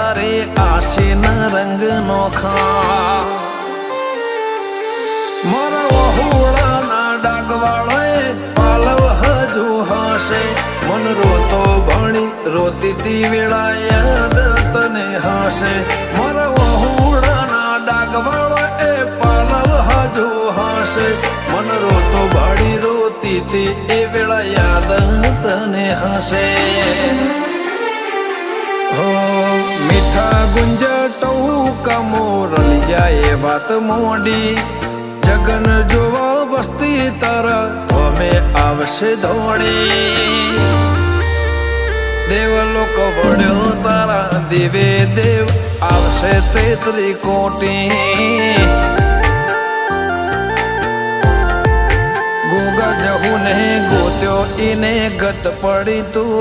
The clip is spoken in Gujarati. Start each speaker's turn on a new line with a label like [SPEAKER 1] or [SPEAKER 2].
[SPEAKER 1] તારે આશીના રંગ નોખા મારા વહુડાના ડાગવાળાએ પાલવ હજુ હશે મન રોતો ભણી રોતી તી વેળા યાદ તને હશે મારા વહુડાના ડાગવાળાએ પાલવ હજુ હશે મન રોતો ભણી રોતી તી એ વેળા યાદ તને હશે મીઠા ગુંજટવું કમોરલિયા એ વાત મોડી જગન જોવા વસ્તી તારા અમે આવશે દોડી દેવલોક વળ્યો તારા દેવે દેવ આવશે તે ત્રિકોટી ગોગા જહુ ને ગોત્યો ઈને ગત પડી તું